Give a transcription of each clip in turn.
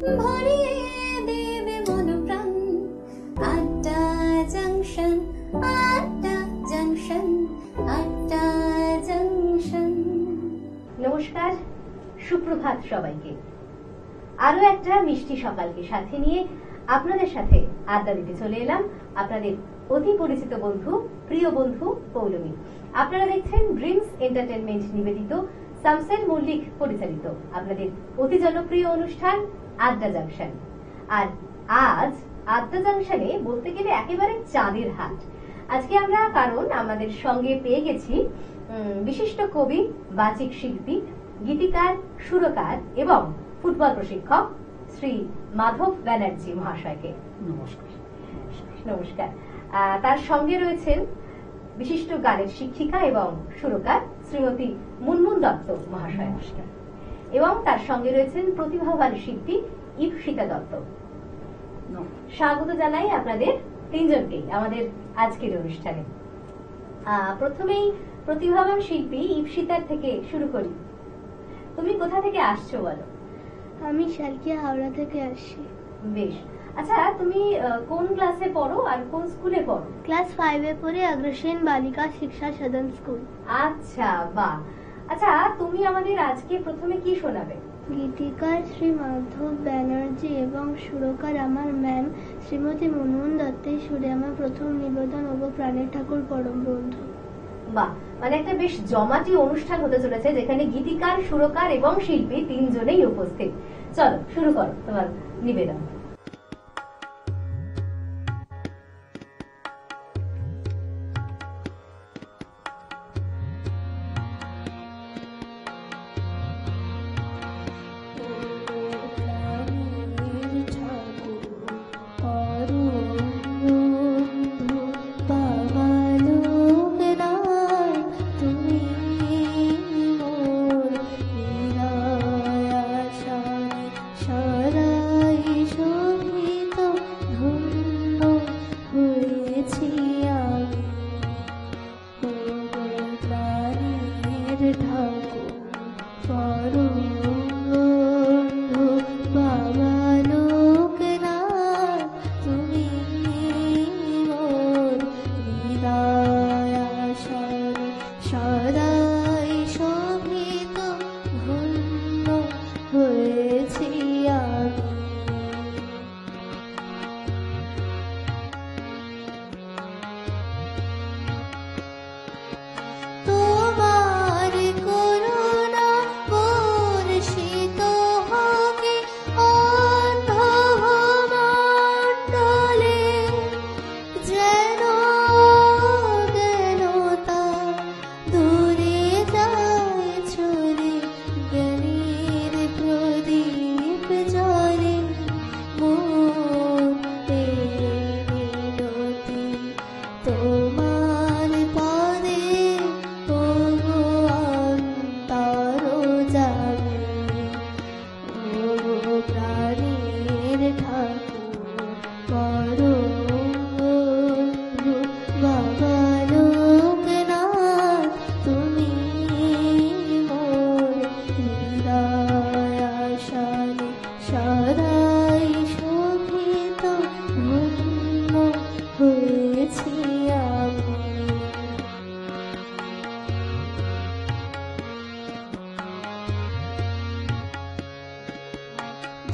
ভরিয়ে দেবে মন প্রাণ। আড্ডা জাংশন, আড্ডা জাংশন, আড্ডা জাংশন। নমস্কার, সুপ্রভাত সবাইকে। আরো একটা মিষ্টি সকালকে সাথে নিয়ে আপনাদের সাথে আড্ডা দিতে চলে এলাম আপনাদের অতি পরিচিত বন্ধু, প্রিয় বন্ধু পৌলমী। আপনারা দেখছেন ড্রিমস এন্টারটেনমেন্ট নিবেদিত, শামসের মল্লিক পরিচালিত আপনাদের অতি জনপ্রিয় অনুষ্ঠান আড্ডা জাংশন। আর আজ আড্ডা জাংশনে বলতে গেলে একেবারে চাঁদের হাট। আজকে আমরা কারণ আমাদের সঙ্গে পেয়ে গেছি বিশিষ্ট কবি, বাচিক শিল্পী, গীতিকার, সুরকার এবং ফুটবল প্রশিক্ষক শ্রী মাধব ব্যানার্জি মহাশয়কে। নমস্কার। নমস্কার। তার সঙ্গে রয়েছেন বিশিষ্ট গানের শিক্ষিকা এবং সুরকার শ্রীমতী মুনমুন দত্ত মহাশয়। নমস্কার। এবং তার সঙ্গে রয়েছেন প্রতিভাবান শিল্পী ইপসিতা দত্ত। স্বাগত জানাই আপনাদের তিনজনকেই আমাদের আজকের অনুষ্ঠানে। প্রথমেই প্রতিভাবান শিল্পী ইপসিতার থেকে শুরু করি। তুমি কোথা থেকে আসছো বলো? আমি শালকিয়া হাওড়া থেকে আসছি। বেশ। আচ্ছা, তুমি কোন ক্লাসে পড়ো আর কোন স্কুলে পড়ো? ক্লাস 5 এ পড়ি অগ্রসেন বালিকা শিক্ষা সদন স্কুল। আচ্ছা, বাহ। আচ্ছা, তুমি আমাদের আজকে প্রথমে কি শোনাবে? গীতিকার শ্রী মাধব ব্যানার্জি এবং সুরকার আমার ম্যাম শ্রীমতী মুনমুন দত্তের সুরে আমার প্রথম নিবেদন ও প্রাণের ঠাকুর পরম বন্ধু। বাহ, মানে একটা বেশ জমাটি অনুষ্ঠান হতে চলেছে যেখানে গীতিকার, সুরকার এবং শিল্পী তিনজনেই উপস্থিত। চলো শুরু করো তোমার নিবেদন।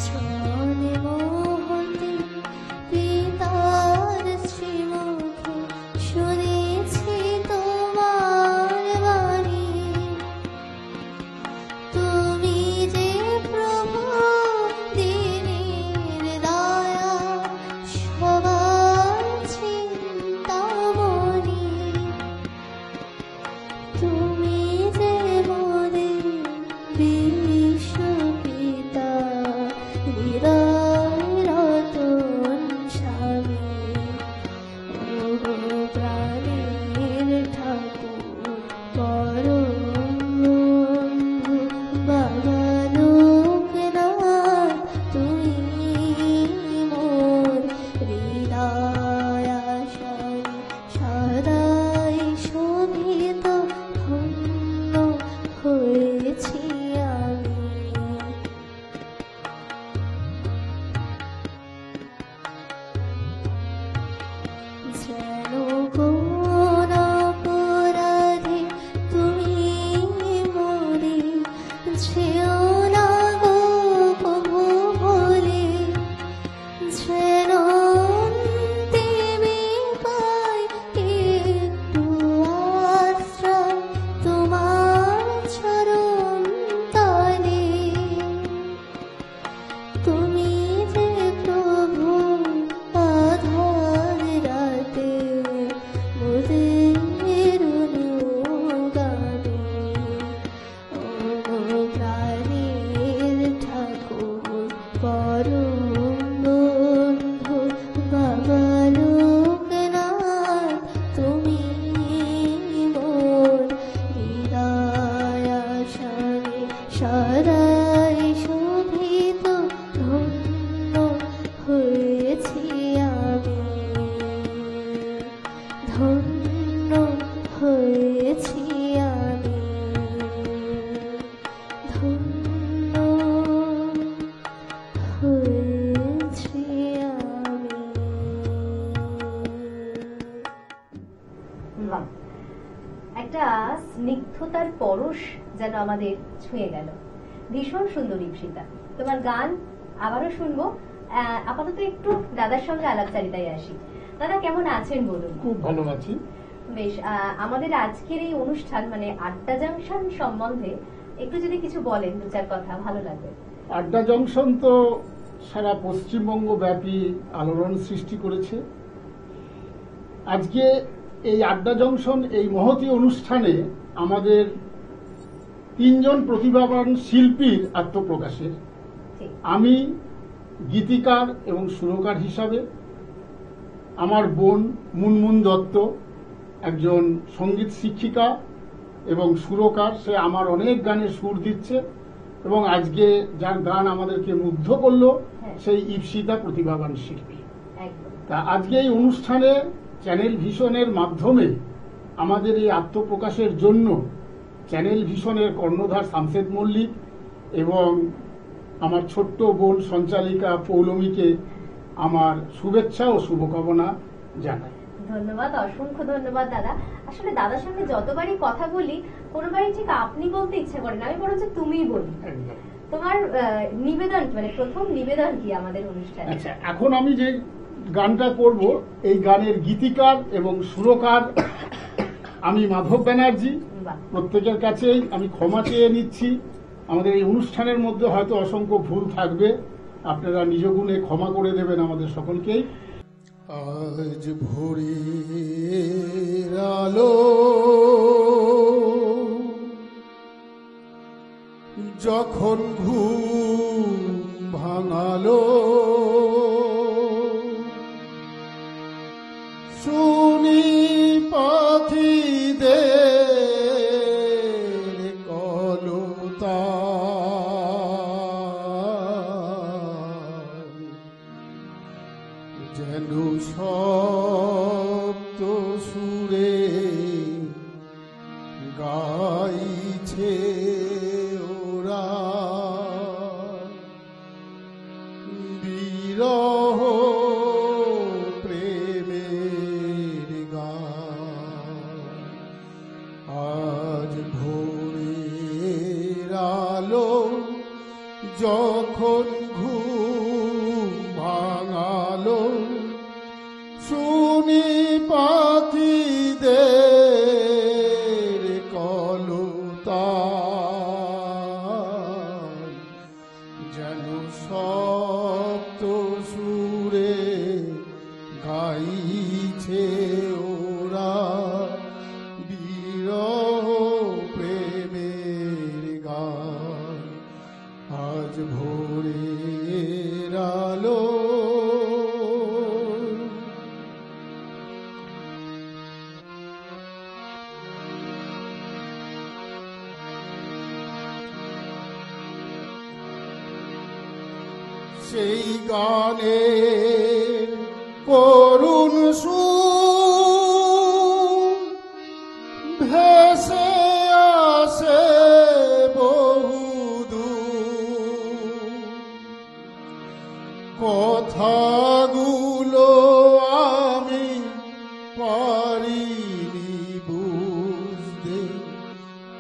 ছনে স্নিগ্ধতার পরশ যেন আমাদের ছুঁয়ে গেল। ভীষণ সুন্দর ইপসিতা, তোমার গান আবারও শুনবো। আপাতত একটু দাদার সঙ্গে আলাপচারিতায় আসি। দাদা কেমন আছেন বলুন? খুব ভালো আছি। বেশ, আমাদের আজকের এই অনুষ্ঠান মানে আড্ডা জাংশন সম্বন্ধে একটু যদি কিছু বলেন, দু চার কথা ভালো লাগবে। আড্ডা জংশন তো সারা পশ্চিমবঙ্গ ব্যাপী আলোড়ন সৃষ্টি করেছে। আজকে এই আড্ডা জংশন এই মহতী অনুষ্ঠানে আমাদের 3 জন প্রতিভাবান শিল্পীর আত্মপ্রকাশের, আমি গীতিকার এবং সুরকার হিসাবে, আমার বোন মুনমুন দত্ত একজন সঙ্গীত শিক্ষিকা এবং সুরকার, সে আমার অনেক গানে সুর দিচ্ছে এবং আজকে যার গান আমাদেরকে মুগ্ধ করলো সেই ইপসিতা প্রতিভাবান শিল্পী। তা আজকে এই অনুষ্ঠানে চ্যানেল ভিশনের মাধ্যমে আমাদের এই আত্মপ্রকাশের জন্য চ্যানেল ভিশনের কর্ণধার শামশেদ মল্লিক এবং আমার ছোট্ট বোন সঞ্চালিকা পৌলমীকে আমার শুভেচ্ছা ও শুভকামনা জানাই। ধন্যবাদ, অসংখ্য ধন্যবাদ দাদা। আসলে দাদার সঙ্গে যতবারই কথা বলি কোনোবারই ঠিক আপনি বলতে ইচ্ছা করে না, আমি বরঞ্চ তুমিই বলি। তোমার নিবেদন মানে প্রথম নিবেদন কি আমাদের অনুষ্ঠানে? আচ্ছা, এখন আমি যে গানটা করব এই গানের গীতিকার এবং সুরকার আমি মাধব ব্যানার্জি। প্রত্যেকের কাছেই আমি ক্ষমা চেয়ে নিচ্ছি, আমাদের এই অনুষ্ঠানের মধ্যে হয়তো অসংখ্য ভুল থাকবে, আপনারা নিজ গুণে ক্ষমা করে দেবেন আমাদের সকলকেই। আজ ভোরের আলো যখন ঘুম ভাঙালো, শুনি পাখিদের কলতান, যেন সপ্ত সুরে গাইছে ওরা বিরহ প্রেমের গান। আজ ভোরের আলো যখন ঘুম ভাঙালো, শুনি পাখিদের কলতান, যেন সপ্ত সুরে গাইছে ওরা বিরহ প্রেমের গান। আজ ভোরের আলো সেই গানে করুণ সুর ভেসে আসে বহুদূর, কথাগুলো আমি পারিনি বুঝতে,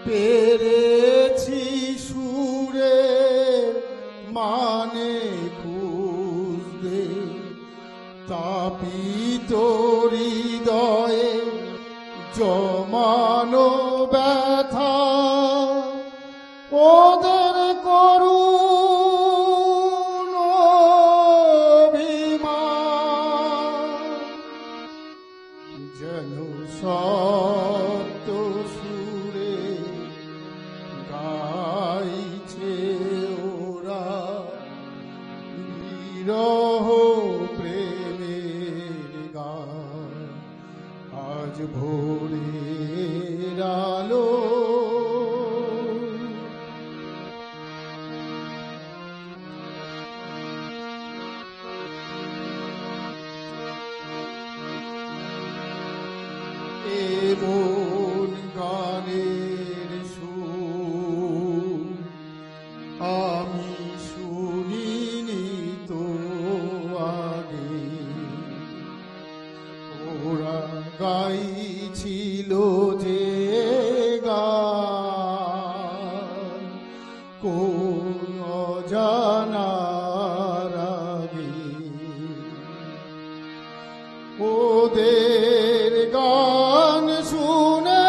পেরেছি সুরে মানে খুঁজতে, তাপিত হৃদয়ে জমানো ব্যথা ওদের করুণ অভিমান, যেন সপ্ত সুরে গাইছে ওরা বিরহ প্রেমের গান। আজ ভোরের আলো এমন গানের সুর আমি শুনিনি তো আগে, ওরা গাইছিল যে গান জানার আগে ওদের গান শুনে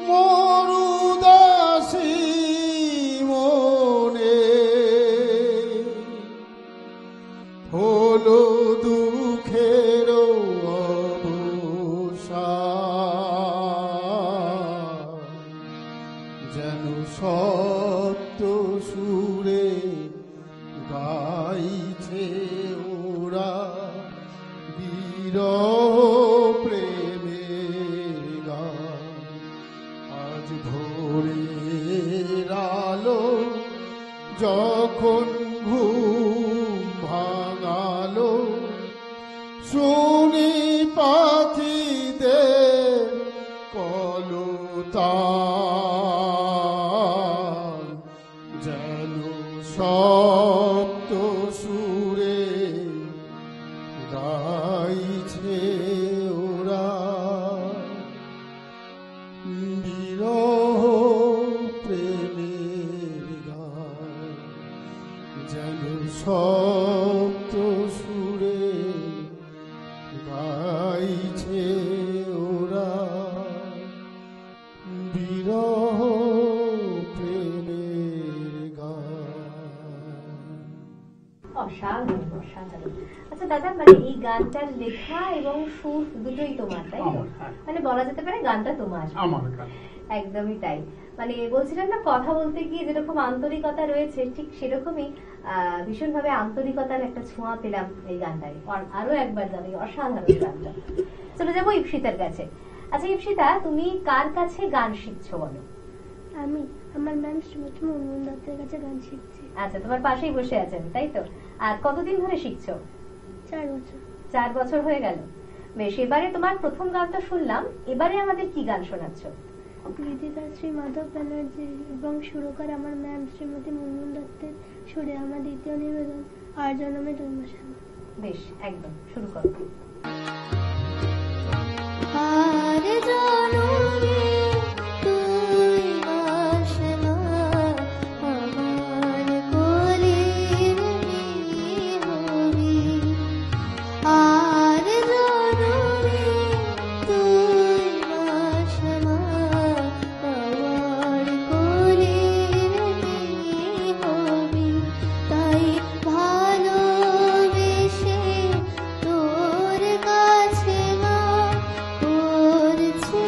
মরুদাসী মনে হলো দুঃখের অবসান, যেন সপ্ত সুরে গাইছে ওরা বিরহ প্রেমের গান। আজ ভোরের আলো যখন ঘুম ভাঙালো, শুনি পাখিদের কলতান, যেন সপ্ত সুরে গাইছে ওরা বিরহ প্রেমের গান, যেন সপ্ত সুরে গাইছে ওরা বিরহ প্রেমের গান। অসাধারণ অসাধারণ। আচ্ছা দাদা, মানে এই গানটার লেখা এবং সুর দুটোই তোমার, তাই তো? আমার, হ্যাঁ। মানে বলা যেতে পারে গানটা তোমার। আমার গান। একদমই তাই। মানে বলছিলাম না, কথা বলতে গিয়ে যেরকম আন্তরিকতা রয়েছে, ঠিক সেরকমই ভীষণভাবে আন্তরিকতার একটা ছোঁয়া পেলাম এই গানটায়। আরো একবার জানি অসাধারণ গানটা। চলে যাবো ইপসিতার কাছে। আচ্ছা ইপসিতা, তুমি কার কাছে গান শিখছো বলো? আমি আমার ম্যাম শ্রীমতী মনমোহন দত্তের কাছে গান শিখছি। আচ্ছা, তোমার পাশেই বসে আছেন তাই তো? আর কতদিন ধরে শিখছো? 4 বছর। 4 বছর হয়ে গেল। বেশ, এবারে তোমার প্রথম গানটা শুনলাম, এবারে আমাদের কি গান শোনাচ্ছ? গীতিকার শ্রী মাধব ব্যানার্জি এবং সুরকার আমার ম্যাম শ্রীমতী মনমোহন দত্তের সুরে আমার দ্বিতীয় নিবেদন আর জন্মে জন্মসান। বেশ, একদম শুরু করো। আর জনমে তুই বাসনা আমার কোলের হবি, আর জনমে তুই বাসনা আমার কোলের হবি, তাই ভালোবেসে তোর কাছে মা করছে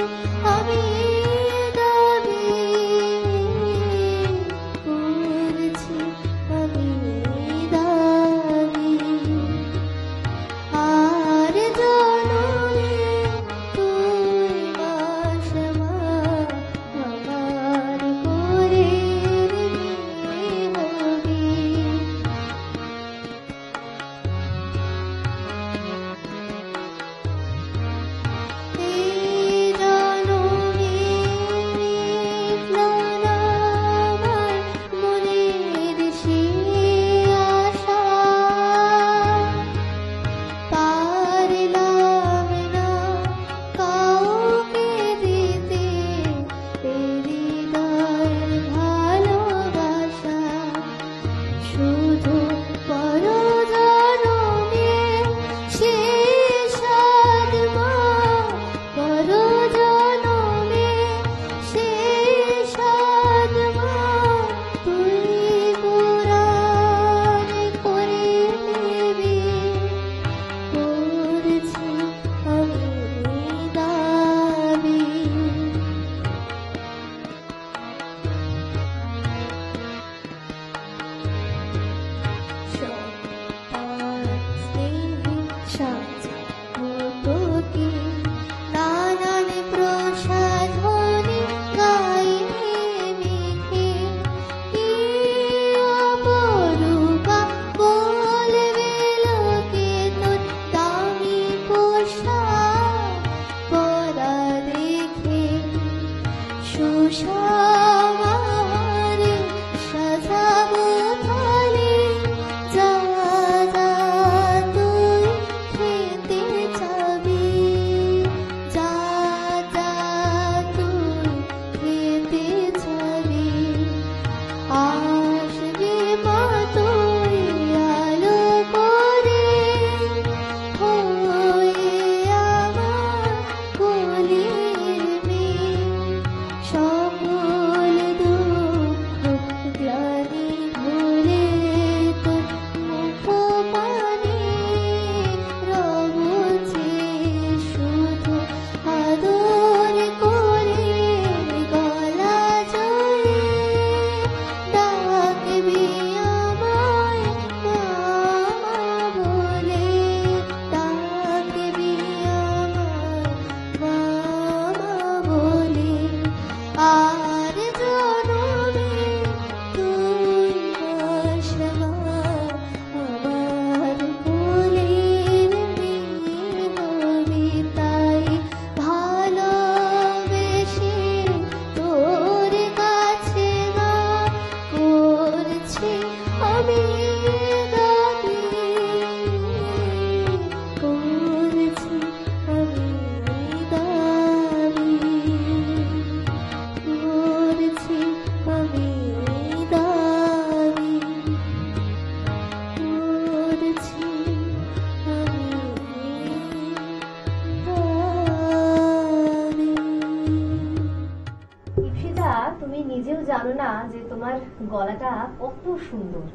গলাটা কত সুন্দর,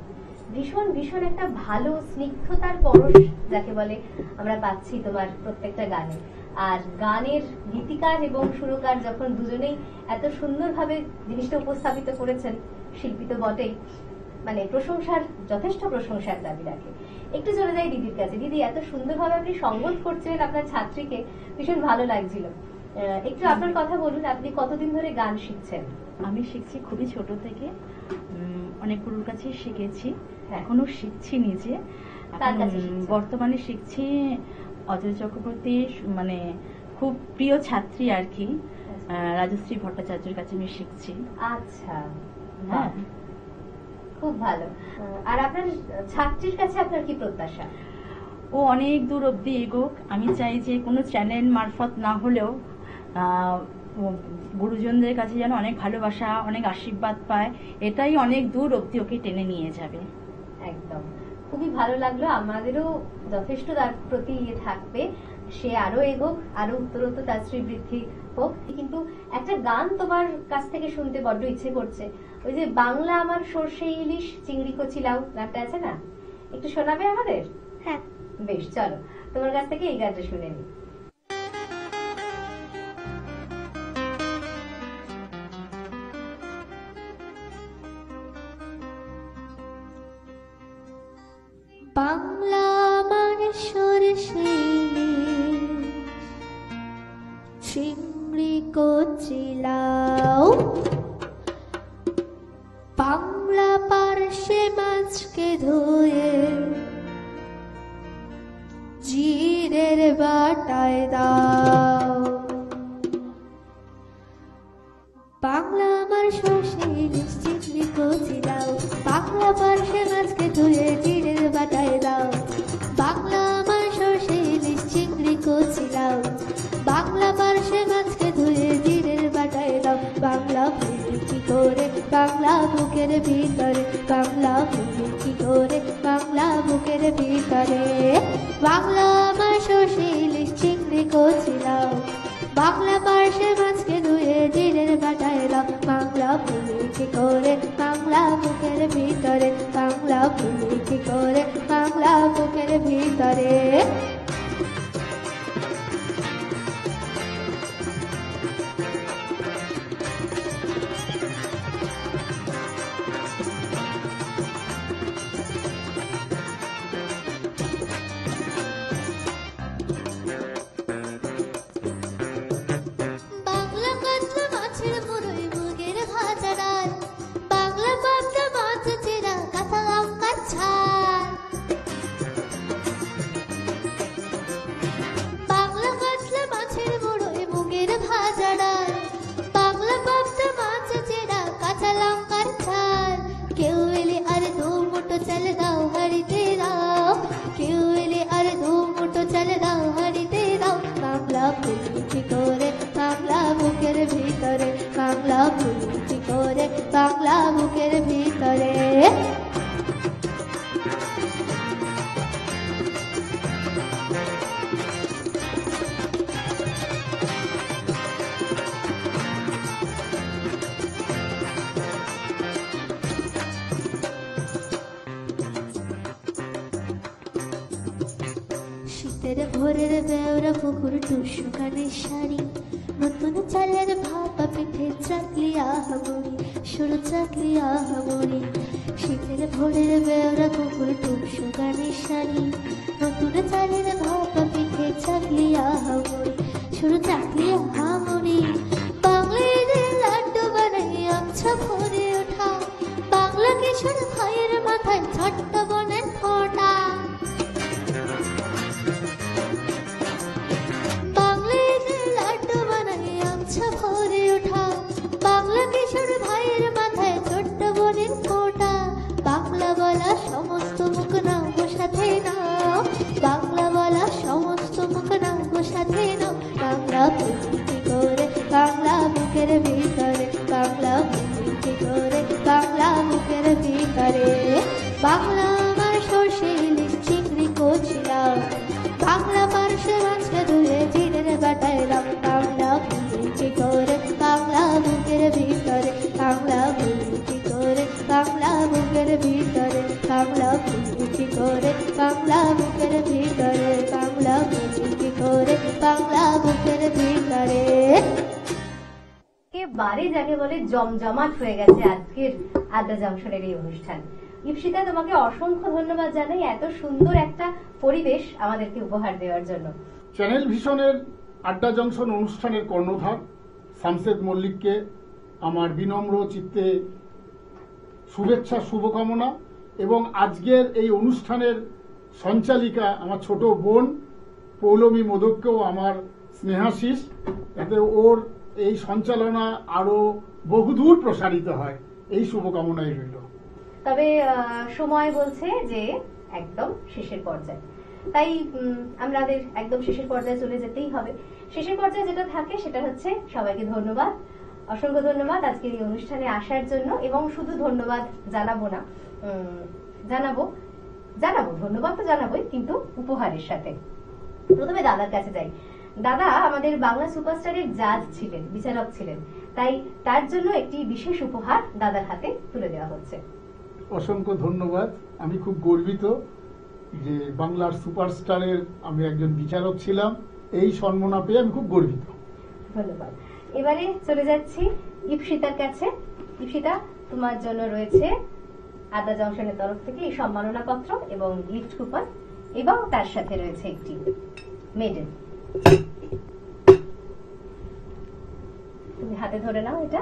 ভীষণ ভীষণ একটা ভালো স্নিগ্ধতার পরশ যাকে বলে আমরা পাচ্ছি তোমার প্রত্যেকটা গানে। আর গানের গীতিকার এবং সুরকার যখন দুজনেই এত সুন্দরভাবে জিনিসটা উপস্থাপিত করেছেন, শিল্পী তো বটেই, মানে প্রশংসার, যথেষ্ট প্রশংসার দাবি রাখে। একটু চলে যাই দিদির কাছে। দিদি, এত সুন্দরভাবে আপনি সঙ্গত করছিলেন আপনার ছাত্রীকে, ভীষণ ভালো লাগছিল। একটু আপনার কথা বলুন, আপনি কতদিন ধরে গান শিখছেন? আমি শিখছি খুবই ছোট থেকে, অনেক গুরুর কাছে শিখেছি, হ্যাঁ। এখনো শিখছি নিজে। কার এখন কাছে শিখছেন? বর্তমানে শিখছি অজয় চক্রবর্তীর, মানে খুব প্রিয় ছাত্রী আর কি, রাজশ্রী ভট্টাচার্যের কাছে আমি শিখছি। আচ্ছা, হ্যাঁ, খুব ভালো। আর আপনার ছাত্রীর কাছে আপনার কি প্রত্যাশা? ও অনেক দূর অব্দি এগোক। আমি চাই যে কোনো চ্যানেল মারফত না হলেও ও গুরুজনদের কাছে যেন অনেক ভালোবাসা, অনেক আশীর্বাদ পায়, এটাই অনেক দূর অব্দি ওকে টেনে নিয়ে যাবে। একদম, খুবই ভালো লাগলো। আমাদেরও যথেষ্ট তার প্রতি থাকবে, সে আরো এগোক, আরো উত্তরোত্তর তার শ্রীবৃদ্ধি হোক। কিন্তু একটা গান তোমার কাছ থেকে শুনতে বড্ড ইচ্ছে করছে। ওই যে বাংলা আমার সর্ষে ইলিশ চিংড়ি কচিলাও গানটা আছে না, একটু শোনাবে আমাদের? হ্যাঁ। বেশ, চলো তোমার কাছ থেকে এই গানটা শুনে নি। বাংলা মানে সরষে ইলিশ, চিংড়ি কচিলাও, বাংলা পার্শে মাছকে ধুয়ে জিরের বাটায় দাও। বাংলা আমার সর্ষে ইলিশ চিংড়ি কচিলাও, বাংলা পার্শে মাছকে ধুয়ে জিরের বাটায় দাও। বাংলা আমার সর্ষে ইলিশ চিংড়ি কচিলাও, বাংলা পার্শে মাছকে ধুয়ে জিরের বাটায় দাও। বাংলা ফুলে কি করে বাংলা বুকের ভিতরে, বাংলা ফুলে কি করে বাংলা বুকের ভিতরে। বাংলা আমার সর্ষে ইলিশ চিংড়ি কচিলাও, বাংলা পার্শে মাছকে ধুয়ে জিরের বাটায় দাও। বাংলা ফুলে কি করে বাংলা বুকের ভিতরে, বাংলা ফুলে কি করে বাংলা বুকের ভিতরে। বাংলা কাতলা মাছের মুড়োই মুগের ভাজা ডাল, বাংলা পাবদা মাছ চেরা কাঁচা লঙ্কার ঝাল। বাংলা কাতলা মাছের মুড়োই মুগের ভাজা ডাল, বাংলা পাবদা মাছ চেরা কাঁচা লঙ্কার ঝাল। কেউ এলে আর দু মুঠো চাল দাও হাড়িতে দাও, কেউ এলে আর দু মুঠো চাল দাও হাড়িতে দাও। বাংলা ফুলে কি করে বাংলা বুকের ভিতরে, বাংলা ফুলে কি করে বাংলা বুকের ভিতরে। শীতের ভোরের বেওরা পুকুর টুসু কানের শাড়ি, নতুন চালের ভাপা পিঠে চাকলি আহামরি, সরু চাকলি আহামরি। শীতের ভোরের বেওরা পুকুর টুসু কানের শাড়ি, নতুন চালের ভাপা পিঠে চাকলি আহামরি, সরু চাকলি আহামরি। বাংলাদের লাড্ডু বানাই আচ্ছা ভরে ওঠা, বাংলা কিশোর ভাইয়ের মাথায় ছোট্ট বনের ফোঁটা। বাংলাদের লাড্ডু বানাই আচ্ছা ভরে ওঠা, বাংলা কিশোর ভাইয়ের মাথায় ছোট্ট বনের ফোঁটা। বাংলা বলা সমস্ত মুখ নাও গো সাথে নাও, বাংলা বলা সমস্ত মুখ নাও গো সাথে নাও। বাংলা ফুলে কি করে বুকের ভিতরে, বাংলা বুঝি কি করে, বাংলা বুকের ভিতরে, বাংলা বুঝি কি করে, বাংলা বুকের ভিতরে। একেবারে যাকে বলে জমজমাট হয়ে গেছে আজকের আড্ডা জংশনের এই অনুষ্ঠান। ইপসিতা, তোমাকে অসংখ্য ধন্যবাদ জানাই এত সুন্দর একটা পরিবেশ আমাদেরকে উপহার দেওয়ার জন্য। চ্যানেল ভিশনের আড্ডা জংশন অনুষ্ঠানের কর্ণধার শামসেদ মল্লিককে আমার বিনম্র চিত্তে শুভেচ্ছা, শুভকামনা, এবং আজকের এই অনুষ্ঠানের সঞ্চালিকা আমার ছোট বোন পৌলমী মোদককেও আমার স্নেহাশিস, যাতে ওর এই সঞ্চালনা আরো বহুদূর প্রসারিত হয়, এই শুভকামনাই রইল। তবে সময় বলছে যে একদম শেষের পর্যায়ে, তাই আমাদের একদম শেষের পর্যায়ে চলে যেতেই হবে। শেষের পর্যায়ে যেটা থাকে সেটা হচ্ছে সবাইকে ধন্যবাদ, অসংখ্য ধন্যবাদ আজকের এই অনুষ্ঠানে আসার জন্য। এবং শুধু ধন্যবাদ জানাবো না, জানাবো ধন্যবাদ তো জানাবোই, কিন্তু উপহারের সাথে। প্রথমে দাদার কাছে যাই। দাদা আমাদের বাংলা সুপারস্টারের জাজ ছিলেন, বিচারক ছিলেন, তাই তার জন্য একটি বিশেষ উপহার দাদার হাতে তুলে দেওয়া হচ্ছে। অসংখ্য ধন্যবাদ। আমি খুব গর্বিত যে বাংলার সুপারস্টারের আমি একজন বিচারক ছিলাম, এই সম্মাননা পেয়ে আমি খুব গর্বিত। ধন্যবাদ। এবারে চলে যাচ্ছি ইপসিতার কাছে। ইপসিতা, তোমার জন্য রয়েছে আড্ডা জংশনের তরফ থেকে এই সম্মাননা পত্র এবং গিফট কুপন, এবং তার সাথে রয়েছে একটি মেডেল। তুমি হাতে ধরে নাও এটা।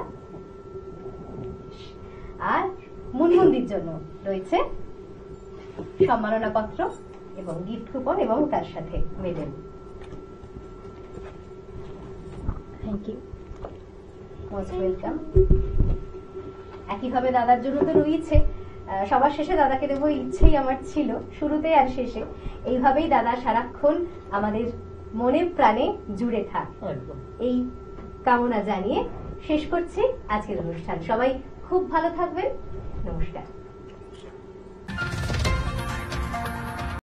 আর মুনমুন্দির জন্য রয়েছে সম্মাননা পত্র এবং গিফট কুপন এবং তার সাথে medal. Thank you. Most welcome. একইভাবে দাদার জন্য তো রয়েছে, সবার শেষে দাদাকে দেবো ইচ্ছেই আমার ছিল, শুরুতে আর শেষে। এইভাবেই দাদা সারাক্ষণ আমাদের মনে প্রাণে জুড়ে থাক, এই কামনা জানিয়ে শেষ করছি আজকের অনুষ্ঠান। সবাই খুব ভালো থাকবেন। নমস্কার।